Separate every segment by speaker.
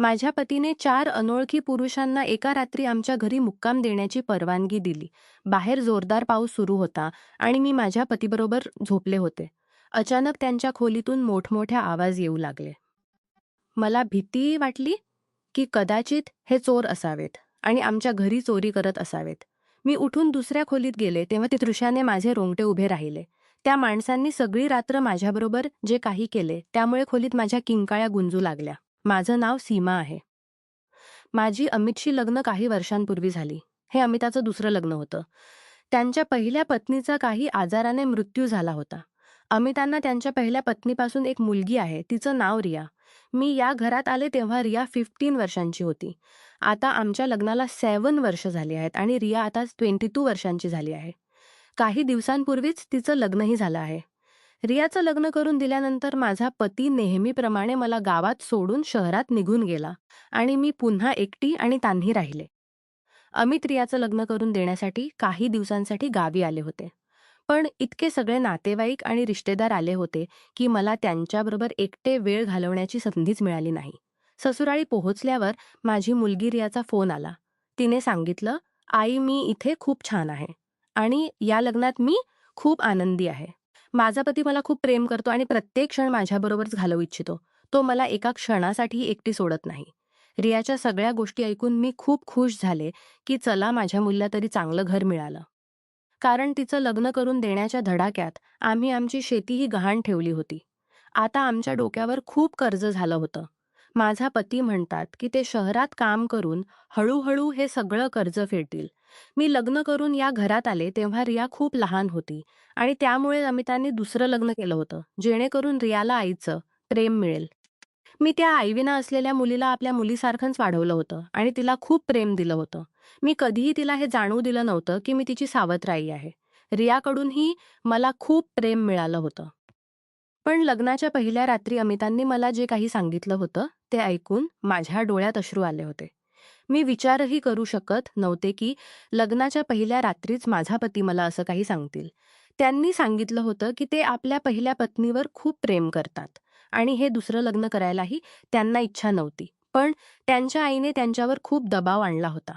Speaker 1: माझ्या पतीने 4 अनोळखी पुरुषांना एका रात्री आमच्या घरी मुक्काम देण्याची परवानगी दिली. बाहेर जोरदार पाऊस सुरू होता आणि मी माझ्या पतीबरोबर झोपले होते. अचानक त्यांच्या खोलीतून मोठमोठे आवाज येऊ लागले. मला भीती वाटली की कदाचित हे चोर असावेत आणि आमच्या घरी चोरी करत असावेत. मी उठून दुसऱ्या खोलीत गेले तेव्हा त्या दृश्याने माझे रोंगटे उभे राहिले. त्या माणसांनी सगळी रात्र माझ्याबरोबर जे काही केले त्यामुळे खोलीत माझ्या किंकाळ्या गुंजू लागल्या. माझं नाव सीमा आहे. माझी अमितशी लग्न काही वर्षांपूर्वी झाली. हे अमिताचं दुसरं लग्न होतं. त्यांच्या पहिल्या पत्नीचा काही आजाराने मृत्यू झाला होता. अमितांना त्यांच्या पहिल्या पत्नीपासून एक मुलगी आहे. तिचं नाव रिया. मी या घरात आले तेव्हा रिया 15 वर्षांची होती. आता आमच्या लग्नाला 7 वर्ष झाली आहेत आणि रिया आता 22 वर्षांची झाली आहे. काही दिवसांपूर्वीच तिचं लग्नही झालं आहे. रियाचं लग्न करून दिल्यानंतर माझा पती नेहमीप्रमाणे मला गावात सोडून शहरात निघून गेला आणि मी पुन्हा एकटी आणि तान्ही राहिले. अमित रियाचं लग्न करून देण्यासाठी काही दिवसांसाठी गावी आले होते. पण इतके सगळे नातेवाईक आणि रिश्तेदार आले होते की मला त्यांच्याबरोबर एकटे वेळ घालवण्याची संधीच मिळाली नाही. ससुराळी पोहोचल्यावर माझी मुलगी रियाचा फोन आला. तिने सांगितलं, "आई, मी इथे खूप छान आहे आणि या लग्नात मी खूप आनंदी आहे. माझा पती मला खूप प्रेम करतो आणि प्रत्येक क्षण माझ्याबरोबरच घालवू इच्छितो. तो मला एका क्षणासाठीही एकटी सोडत नाही." रियाच्या सगळ्या गोष्टी ऐकून मी खूप खुश झाले की चला माझ्या मुलीला तरी चांगलं घर मिळालं. कारण तिचं लग्न करून देण्याच्या धडाक्यात आम्ही आमची शेतीही गहाण ठेवली होती. आता आमच्या डोक्यावर खूप कर्ज झालं होतं. माझा पती म्हणतात की ते शहरात काम करून हळूहळू हे सगळं कर्ज फेडतील. मी लग्न करून या घरात आले तेव्हा रिया खूप लहान होती आणि त्यामुळे अमितांनी दुसरं लग्न केलं होतं, जेणेकरून रियाला आईचं प्रेम मिळेल. मी त्या आईविना असलेल्या मुलीला आपल्या मुलीसारखंच वाढवलं होतं आणि तिला खूप प्रेम दिलं होतं. मी कधीही तिला हे जाणवू दिलं नव्हतं की मी तिची सावत्र आई आहे. रियाकडूनही मला खूप प्रेम मिळालं होतं. पण लग्नाच्या पहिल्या रात्री अमितांनी मला जे काही सांगितलं होतं ते ऐकून माझ्या डोळ्यात अश्रू आले होते. मी विचारही करू शकत नव्हते की लग्नाच्या पहिल्या रात्रीच माझा पती मला असं काही सांगतील. त्यांनी सांगितलं होतं की ते आपल्या पहिल्या पत्नीवर खूप प्रेम करतात आणि हे दुसरं लग्न करायलाही त्यांना इच्छा नव्हती. पण त्यांच्या आईने त्यांच्यावर खूप दबाव आणला होता.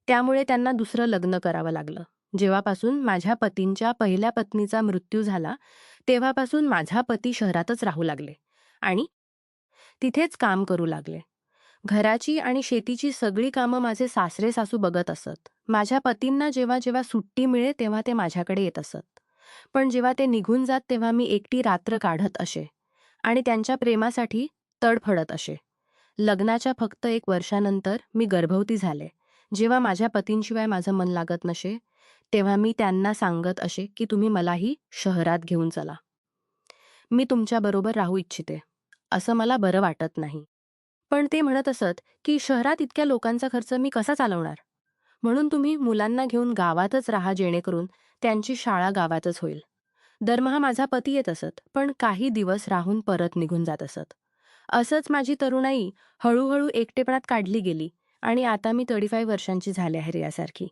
Speaker 1: त्यामुळे त्यांना दुसरं लग्न करावं लागलं. जेव्हापासून माझ्या पतींच्या पहिल्या पत्नीचा मृत्यू झाला, तेव्हापासून माझा पती शहरातच राहू लागले आणि तिथेच काम करू लागले. घराची आणि शेतीची सगळी कामं माझे सासरे-सासू बघत असत. माझ्या पतींना जेव्हा जेव्हा सुट्टी मिळे तेव्हा ते माझ्याकडे येत असत. पण जेव्हा ते निघून जात तेव्हा मी एकटी रात्र काढत असे आणि त्यांच्या प्रेमासाठी तडफडत असे. लग्नाच्या फक्त 1 वर्षानंतर मी गर्भवती झाले. जेव्हा माझ्या पतींशिवाय माझं मन लागत नसे, तेव्हा मी त्यांना सांगत असे की तुम्ही मलाही शहरात घेऊन चला. मी तुमच्याबरोबर राहू इच्छिते. असं मला बरं वाटत नाही. पण ते म्हणत असत की शहरात इतक्या लोकांचा खर्च मी कसा चालवणार? म्हणून तुम्ही मुलांना घेऊन गावातच राहा जेणेकरून त्यांची शाळा गावातच होईल. दरमहा माझा पती येत असत, पण काही दिवस राहून परत निघून जात असत. असंच माझी तरुणाई हळूहळू एकटेपणात काढली गेली आणि आता मी 35 वर्षांची झाले आहे रियासारखी.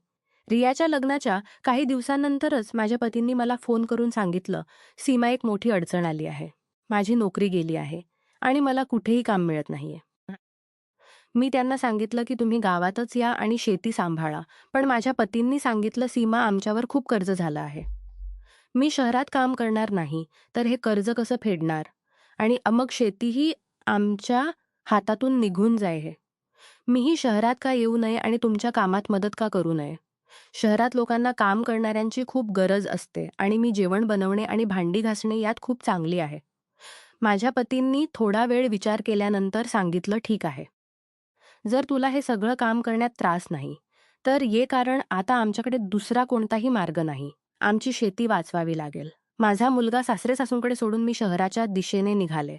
Speaker 1: रियाच्या लग्नाच्या काही दिवसांनंतरच माझ्या पतींनी मला फोन करून सांगितलं, "सीमा, एक मोठी अडचण आली आहे. माझी नोकरी गेली आहे आणि मला कुठेही काम मिळत नाहीये." मी त्यांना सांगितलं की तुम्ही गावातच या आणि शेती सांभाळा. पण माझ्या पतींनी सांगितलं, "सीमा, आमच्यावर खूप कर्ज झालं आहे. मी शहरात काम करणार नाही, तर हे कर्ज कसं फेडणार? आणि मग शेतीही आमच्या हातातून निघून जाईल. मीही शहरात का येऊ नये आणि तुमच्या कामात मदत का करू नये? शहरात लोकांना काम करणाऱ्यांची खूप गरज असते आणि मी जेवण बनवणे आणि भांडी घासणे यात खूप चांगली आहे." माझ्या पतींनी थोडा वेळ विचार केल्यानंतर सांगितलं, "ठीक आहे. जर तुला हे सगळं काम करण्यात त्रास नाही, तर ये, कारण आता आमच्याकडे दुसरा कोणताही मार्ग नाही. आमची शेती वाचवावी लागेल." माझा मुलगा सासरे-सासूंकडे सोडून मी शहराच्या दिशेने निघाले.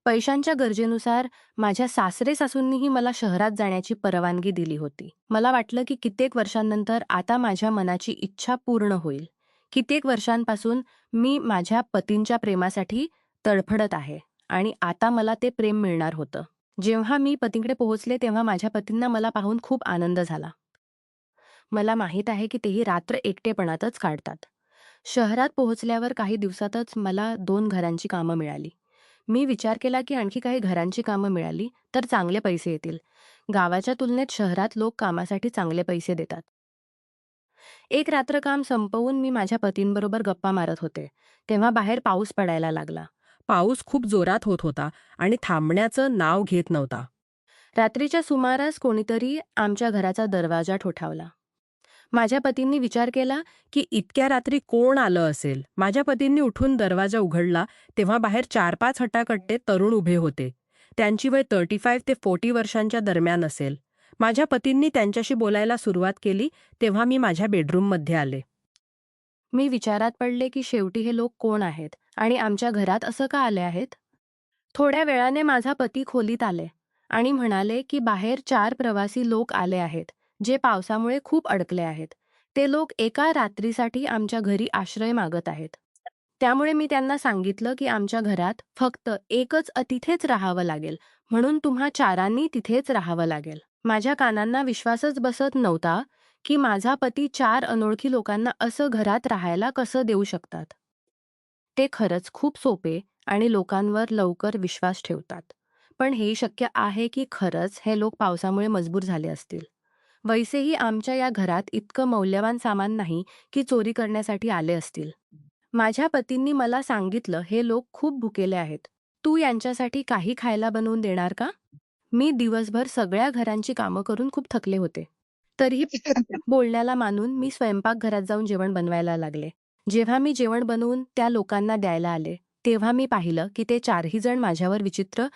Speaker 1: पैशांच्या गरजेनुसार माझ्या सासरे-सासूंनीही मला शहरात जाण्याची परवानगी दिली होती. मला वाटलं की कित्येक वर्षांनंतर आता माझ्या मनाची इच्छा पूर्ण होईल. कित्येक वर्षांपासून मी माझ्या पतींच्या प्रेमासाठी तडफडत आहे आणि आता मला ते प्रेम मिळणार होतं. जेव्हा मी पतींकडे पोहोचले तेव्हा माझ्या पतींना मला पाहून खूप आनंद झाला. मला माहीत आहे की तेही रात्र एकटेपणातच काढतात. शहरात पोहोचल्यावर काही दिवसातच मला 2 घरांची कामं मिळाली. मी विचार केला की आणखी काही घरांची कामं मिळाली तर चांगले पैसे येतील. गावाच्या तुलनेत शहरात लोक कामासाठी चांगले पैसे देतात. एक रात्र काम संपवून मी माझ्या पतींबरोबर गप्पा मारत होते. तेव्हा बाहेर पाऊस पडायला लागला.
Speaker 2: पाऊस खूप जोरात होत होता आणि थांबण्याचं नाव घेत नव्हता.
Speaker 1: रात्रीच्या सुमारास कोणीतरी आमच्या घराचा दरवाजा ठोठावला. माझ्या पतींनी विचार केला
Speaker 2: की इतक्या रात्री कोण आलं असेल. माझ्या पतींनी उठून दरवाजा उघडला तेव्हा बाहेर 4-5 हट्टाकट्टे तरुण उभे होते. त्यांची वय 35 ते 40 वर्षांच्या दरम्यान असेल. माझ्या पतींनी त्यांच्याशी बोलायला सुरुवात केली तेव्हा मी माझ्या बेडरूममध्ये आले.
Speaker 1: मी विचारात पडले की शेवटी हे लोक कोण आहेत आणि आमच्या घरात असं का आले आहेत. थोड्या वेळाने माझा पती खोलीत आले आणि म्हणाले की बाहेर 4 प्रवासी लोक आले आहेत, जे पावसामुळे खूप अडकले आहेत. ते लोक एका रात्रीसाठी आमच्या घरी आश्रय मागत आहेत. त्यामुळे मी त्यांना सांगितलं की आमच्या घरात फक्त एकच तिथेच राहावं लागेल, म्हणून तुम्हा 4 तिथेच राहावं लागेल. माझ्या कानांना विश्वासच बसत नव्हता की माझा पती 4 अनोळखी लोकांना असं घरात राहायला कसं देऊ शकतात. ते खरंच खूप सोपे आणि लोकांवर लवकर विश्वास ठेवतात. पण हे शक्य आहे की खरंच हे लोक पावसामुळे मजबूर झाले असतील. वैसेही आमच्या या घरात इतकं मौल्यवान सामान नाही की चोरी करण्यासाठी आले असतील. माझ्या पतींनी मला सांगितलं हे लोक खूप भुकेले आहेत. तू यांच्यासाठी काही खायला बनवून देणार का? मी दिवसभर सगळ्या घरांची कामं करून खूप थकले होते. तरीही बोलण्याला मानून मी स्वयंपाकघरात जाऊन जेवण बनवायला लागले. जेव्हा मी जेवण बनवून त्या लोकांना द्यायला आले, तेव्हा मी पाहिलं की ते 4ही जण माझ्यावर विचित्र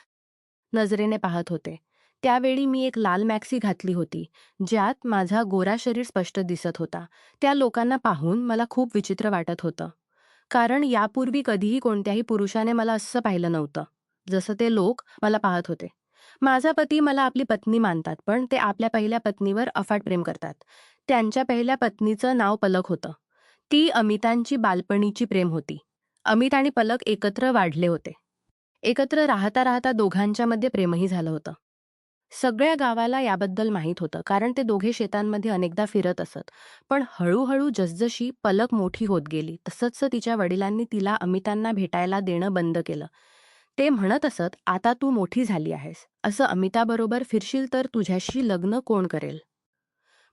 Speaker 1: नजरेने पाहत होते. त्यावेळी मी एक लाल मॅक्सी घातली होती, ज्यात माझा गोरा शरीर स्पष्ट दिसत होता. त्या लोकांना पाहून मला खूप विचित्र वाटत होतं. कारण यापूर्वी कधीही कोणत्याही पुरुषाने मला असं पाहिलं नव्हतं, जसं ते लोक मला पाहत होते. माझा पती मला आपली पत्नी मानतात, पण ते आपल्या पहिल्या पत्नीवर अफाट प्रेम करतात. त्यांच्या पहिल्या पत्नीचं नाव पलक होतं. ती अमितांची बालपणीची प्रेम होती. अमित आणि पलक एकत्र वाढले होते. एकत्र राहता राहता दोघांच्यामध्ये प्रेमही झालं होतं. सगळ्या गावाला याबद्दल माहीत होतं, कारण ते दोघे शेतांमध्ये अनेकदा फिरत असत. पण हळूहळू जसजशी पलक मोठी होत गेली तसं तिच्या वडिलांनी तिला अमितांना भेटायला देणं बंद केलं. ते म्हणत असत, आता तू मोठी झाली आहेस, असं अमिताबरोबर फिरशील तर तुझ्याशी लग्न कोण करेल.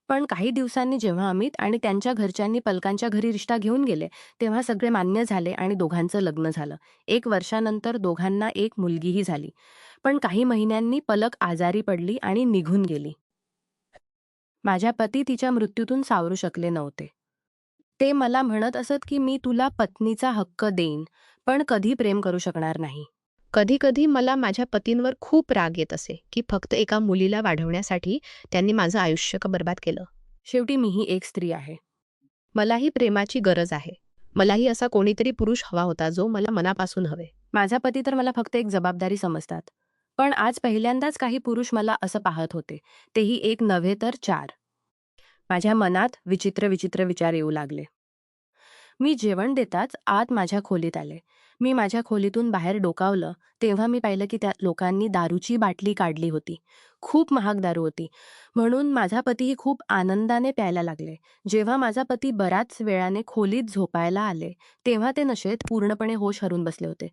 Speaker 1: पण काही दिवसांनी जेव्हा अमित आणि त्यांच्या घरच्यांनी पलकांच्या घरी रिश्ता घेऊन गेले, तेव्हा सगळे मान्य झाले आणि दोघांचं लग्न झालं. 1 वर्षानंतर दोघांना एक मुलगीही झाली. पण काही महिन्यांनी पलक आजारी पडली आणि निघून गेली. माझ्या पती तिच्या मृत्यूतून सावरू शकले नव्हते. ते मला म्हणत असत की मी तुला पत्नीचा हक्क देईन, पण कधी प्रेम करू शकणार नाही.
Speaker 3: कधी कधी मला माझ्या पतींवर खूप राग येत असे की फक्त एका मुलीला वाढवण्यासाठी त्यांनी माझं आयुष्य बर्बाद केलं.
Speaker 1: शेवटी मीही एक स्त्री आहे.
Speaker 3: मलाही प्रेमाची गरज आहे. मलाही असा कोणीतरी पुरुष हवा होता जो मला मनापासून हवे.
Speaker 1: माझा पती तर मला फक्त एक जबाबदारी समजतात. पण आज पहिल्यांदाच काही पुरुष मला असं पाहत होते, तेही एक नव्हे तर 4. माझ्या मनात विचित्र विचित्र विचार येऊ लागले. मी जेवण देताच आत माझ्या खोलीत आले. मी माझ्या खोलीतून बाहेर डोकावलं तेव्हा मी पाहिलं की त्या लोकांनी दारूची बाटली काढली होती. खूप महाग दारू होती, म्हणून माझा पतीही खूप आनंदाने प्यायला लागले. जेव्हा माझा पती बऱ्याच वेळाने खोलीत झोपायला आले, तेव्हा ते नशेत पूर्णपणे होश हरून बसले होते.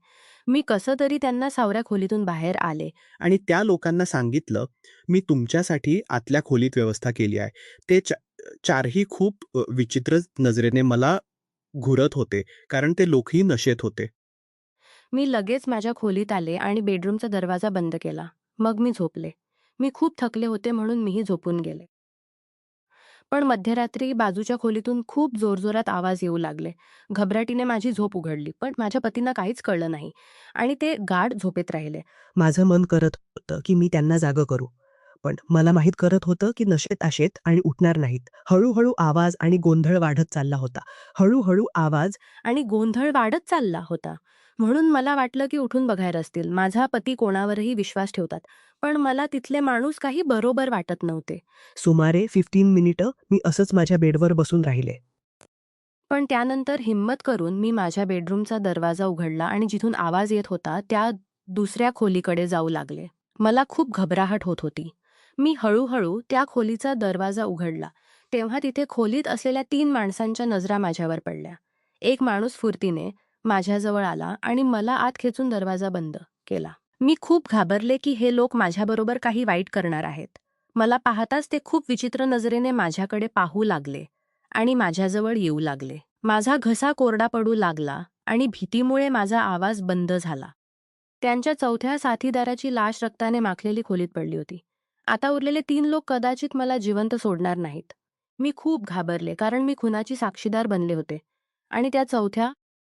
Speaker 1: मी कसं तरी त्यांना सावऱ्या खोलीतून बाहेर आले.
Speaker 4: आणि त्या लोकांना सांगितलं, "मी तुमच्यासाठी आतल्या खोलीत व्यवस्था केली आहे." ते चारही खूप विचित्र नजरेने मला घुरत होते, कारण ते लोकही नशेत होते.
Speaker 1: मी लगेच माझ्या खोलीत आले आणि बेडरूमचा दरवाजा बंद केला. मग मी झोपले. मी खूप थकले होते म्हणून मीही झोपून गेले. पण मध्यरात्री बाजूच्या खोलीतून खूप जोरजोरात आवाज येऊ लागले. घबराटीने माझी झोप उघडली, पण माझ्या पतींना काहीच कळलं नाही आणि ते गाढ झोपेत राहिले.
Speaker 5: माझं मन करत होतं की मी त्यांना जागं करू. पण मला माहीत करत होतं की नशेत आशेत आणि उठणार नाहीत. हळूहळू आवाज आणि गोंधळ वाढत चालला होता. हळूहळू आवाज
Speaker 1: आणि गोंधळ वाढत चालला होता. म्हणून मला वाटलं की उठून बघायला असतील. माझा पती कोणावरही विश्वास ठेवतात, पण मला तिथले माणूस काही बरोबर वाटत नव्हते.
Speaker 5: सुमारे 15 मिनिटं मी असंच माझ्या बेडवर बसून राहिले.
Speaker 1: पण त्यानंतर हिम्मत करून मी माझ्या बेडरूमचा दरवाजा उघडला आणि जिथून आवाज येत होता त्या दुसऱ्या खोलीकडे जाऊ लागले. मला खूप घबराहट होत होती. मी हळूहळू त्या खोलीचा दरवाजा उघडला, तेव्हा तिथे खोलीत असलेल्या 3 माणसांच्या नजरा माझ्यावर पडल्या. एक माणूस फुर्तीने माझ्याजवळ आला आणि मला आत खेचून दरवाजा बंद केला. मी खूप घाबरले की हे लोक माझ्याबरोबर काही वाईट करणार आहेत. मला पाहताच ते खूप विचित्र नजरेने माझ्याकडे पाहू लागले आणि माझ्याजवळ येऊ लागले. माझा घसा कोरडा पडू लागला आणि भीतीमुळे माझा आवाज बंद झाला. त्यांच्या चौथ्या साथीदाराची लाश रक्ताने माखलेली खोलीत पडली होती. आता उरलेले 3 लोक कदाचित मला जिवंत सोडणार नाहीत. मी खूप घाबरले कारण मी खुनाची साक्षीदार बनले होते आणि त्या चौथ्या